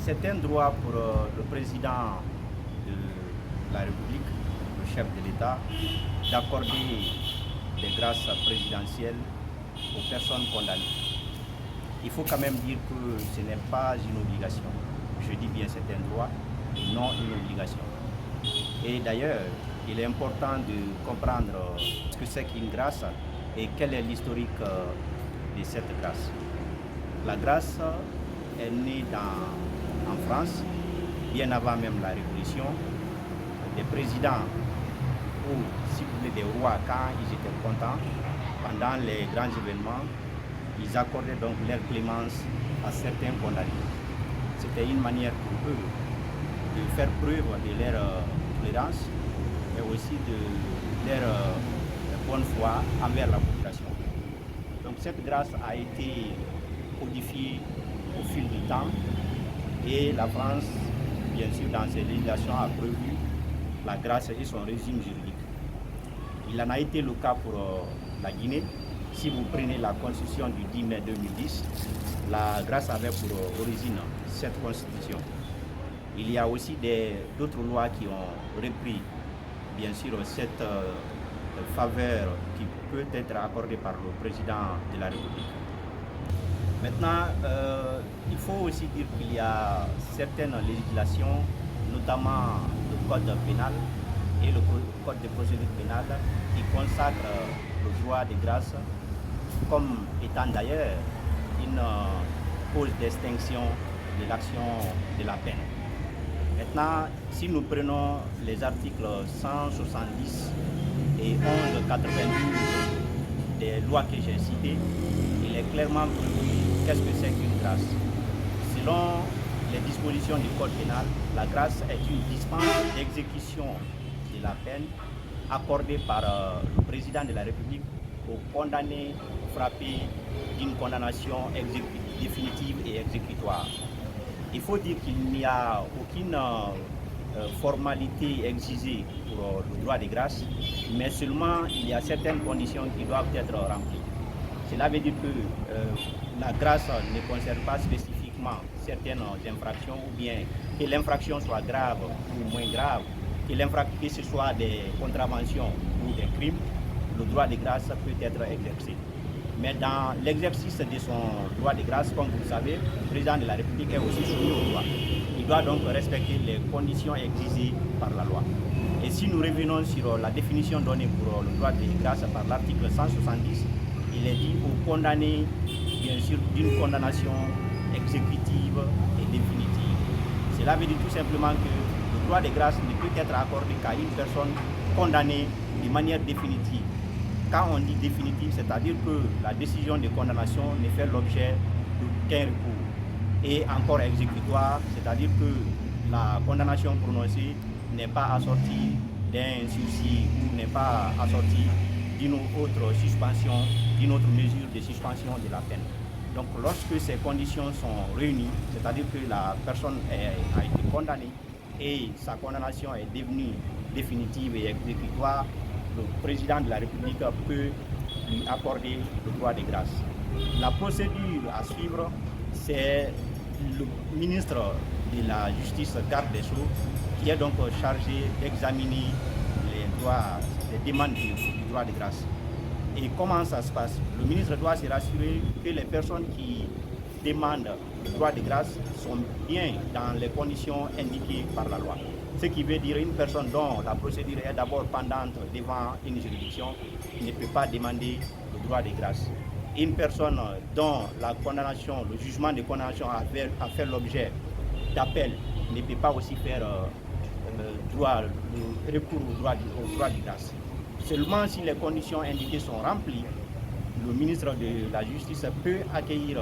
C'est un droit pour le président de la République, le chef de l'État, d'accorder des grâces présidentielles aux personnes condamnées. Il faut quand même dire que ce n'est pas une obligation. Je dis bien c'est un droit et non une obligation. Et d'ailleurs, il est important de comprendre ce que c'est qu'une grâce et quel est l'historique de cette grâce. La grâce est née en France, bien avant même la Révolution. Des présidents ou, si vous voulez, des rois, quand ils étaient contents, pendant les grands événements, ils accordaient donc leur clémence à certains condamnés. C'était une manière pour eux de faire preuve de leur tolérance, mais aussi de leur bonne foi envers la population. Donc cette grâce a été codifiée au fil du temps et la France, bien sûr, dans ses législations a prévu la grâce et son régime juridique. Il en a été le cas pour la Guinée. Si vous prenez la constitution du 10 mai 2010, la grâce avait pour origine cette constitution. Il y a aussi d'autres lois qui ont repris, bien sûr, cette faveur qui peut être accordée par le président de la République. Maintenant, il faut aussi dire qu'il y a certaines législations, notamment le code pénal et le code de procédure pénale, qui consacrent le droit de grâce comme étant d'ailleurs une cause d'extinction de l'action de la peine. Maintenant, si nous prenons les articles 170 et 1192 des lois que j'ai citées, il est clairement prévu qu'est-ce que c'est qu'une grâce. Selon les dispositions du code pénal, la grâce est une dispense d'exécution de la peine accordée par le président de la République aux condamnés frappés d'une condamnation définitive et exécutoire. Il faut dire qu'il n'y a aucune formalité exigée pour le droit de grâce, mais seulement il y a certaines conditions qui doivent être remplies. Cela veut dire que la grâce ne concerne pas spécifiquement certaines infractions ou bien que l'infraction soit grave ou moins grave, que ce soit des contraventions ou des crimes, le droit de grâce peut être exercé. Mais dans l'exercice de son droit de grâce, comme vous le savez, le président de la République est aussi soumis au droit. Il doit donc respecter les conditions exigées par la loi. Et si nous revenons sur la définition donnée pour le droit de grâce par l'article 170, il est dit aux condamnés, bien sûr, d'une condamnation exécutive et définitive. Cela veut dire tout simplement que le droit de grâce ne peut être accordé qu'à une personne condamnée de manière définitive. Quand on dit définitive, c'est-à-dire que la décision de condamnation ne fait l'objet d'aucun recours. Et encore exécutoire, c'est-à-dire que la condamnation prononcée n'est pas assortie d'un sursis ou n'est pas assortie d'une autre suspension, d'une autre mesure de suspension de la peine. Donc lorsque ces conditions sont réunies, c'est-à-dire que la personne a été condamnée et sa condamnation est devenue définitive et exécutoire, le président de la République peut lui accorder le droit de grâce. La procédure à suivre, c'est le ministre de la Justice, garde des Sceaux, qui est donc chargé d'examiner les demandes du droit de grâce. Et comment ça se passe? Le ministre doit se rassurer que les personnes qui demandent le droit de grâce sont bien dans les conditions indiquées par la loi. Ce qui veut dire une personne dont la procédure est d'abord pendante devant une juridiction ne peut pas demander le droit de grâce. Une personne dont la condamnation, le jugement de condamnation a fait l'objet d'appel ne peut pas aussi faire le recours au droit de grâce. Seulement si les conditions indiquées sont remplies, le ministre de la Justice peut accueillir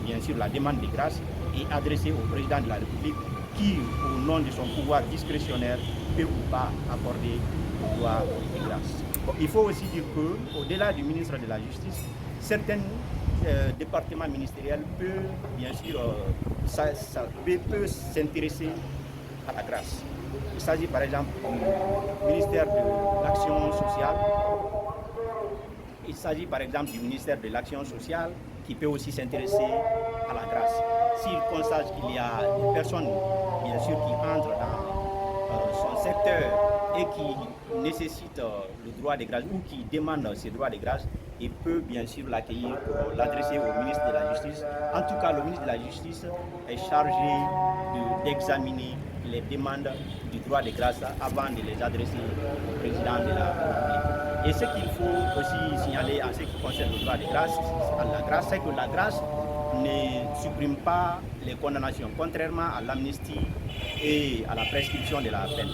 bien sûr la demande de grâce et adresser au président de la République qui, au nom de son pouvoir discrétionnaire, peut ou pas accorder le droit de grâce. Il faut aussi dire qu'au-delà du ministre de la Justice, certains départements ministériels peuvent bien sûr peut s'intéresser à la grâce. Il s'agit par exemple du ministère de l'Action sociale. Il s'agit par exemple du ministère de l'Action sociale qui qui peut aussi s'intéresser à la grâce. S'il constate qu'il y a des personnes, bien sûr, qui entrent dans son secteur et qui nécessitent le droit de grâce ou qui demandent ces droits de grâce, il peut bien sûr l'accueillir pour l'adresser au ministre de la Justice. En tout cas, le ministre de la Justice est chargé d'examiner les demandes du droit de grâce avant de les adresser au président de la République. Et ce qu'il faut aussi signaler en ce qui concerne le droit de grâce, c'est que la grâce ne supprime pas les condamnations, contrairement à l'amnistie et à la prescription de la peine.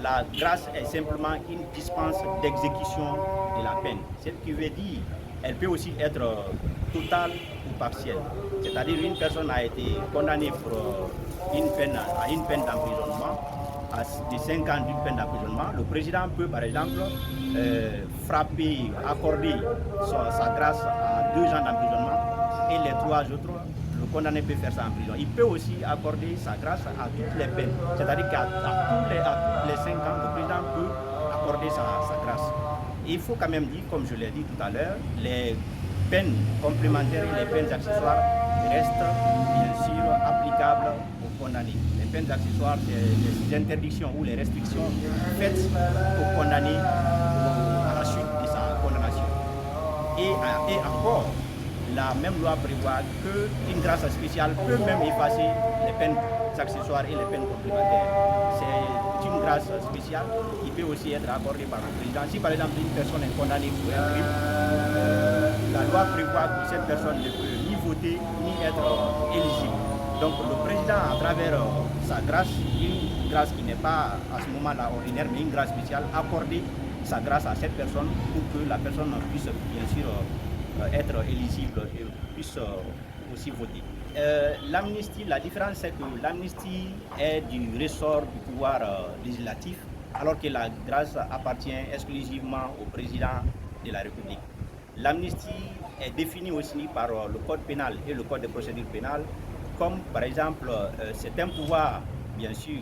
La grâce est simplement une dispense d'exécution de la peine. Ce qui veut dire qu'elle peut aussi être totale ou partielle. C'est-à-dire une personne a été condamnée pour une peine d'emprisonnement, de 5 ans d'une peine d'emprisonnement. Le président peut par exemple accorder sa grâce à 2 ans d'emprisonnement et les 3 autres, le condamné peut faire ça en prison. Il peut aussi accorder sa grâce à toutes les peines, c'est-à-dire qu'à tous les 5 ans, le président peut accorder sa grâce. Et il faut quand même dire, comme je l'ai dit tout à l'heure, les peines complémentaires et les peines accessoires restent bien sûr applicables aux condamnés. Les peines accessoires, c'est les interdictions ou les restrictions faites aux condamnés à la suite de sa condamnation. Et encore, la même loi prévoit qu'une grâce spéciale peut même effacer les peines accessoires et les peines complémentaires. C'est une grâce spéciale qui peut aussi être accordée par le président. Si par exemple une personne est condamnée pour un crime, la loi prévoit que cette personne ne peut ni voter ni être éligible. Donc le président, à travers sa grâce, une grâce qui n'est pas à ce moment-là ordinaire, mais une grâce spéciale, accorder sa grâce à cette personne pour que la personne puisse bien sûr être éligible et puisse aussi voter. L'amnistie, la différence c'est que l'amnistie est du ressort du pouvoir législatif, alors que la grâce appartient exclusivement au président de la République. L'amnistie est définie aussi par le code pénal et le code de procédure pénale, comme par exemple c'est un pouvoir, bien sûr,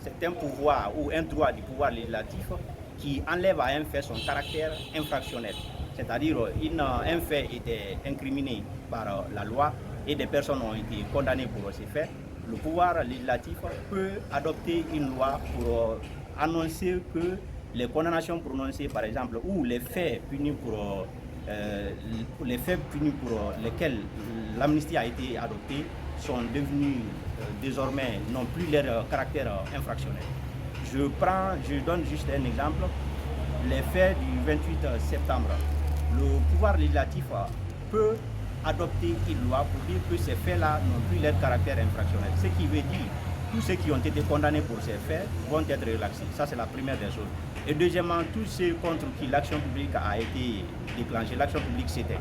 c'est un pouvoir ou un droit du pouvoir législatif qui enlève à un fait son caractère infractionnel. C'est-à-dire un fait était incriminé par la loi et des personnes ont été condamnées pour ces faits. Le pouvoir législatif peut adopter une loi pour annoncer que les condamnations prononcées, par exemple, ou les faits punis pour lesquels l'amnistie a été adoptée sont devenus désormais non plus leur caractère infractionnel. Je donne juste un exemple. Les faits du 28 septembre. Le pouvoir législatif peut adopter une loi pour dire que ces faits-là n'ont plus leur caractère infractionnel. Ce qui veut dire que tous ceux qui ont été condamnés pour ces faits vont être relaxés. Ça, c'est la première des choses. Et deuxièmement, tous ceux contre qui l'action publique a été déclenchée, l'action publique s'éteint.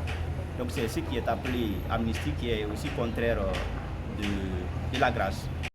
Donc c'est ce qui est appelé amnistie, qui est aussi contraire de la grâce.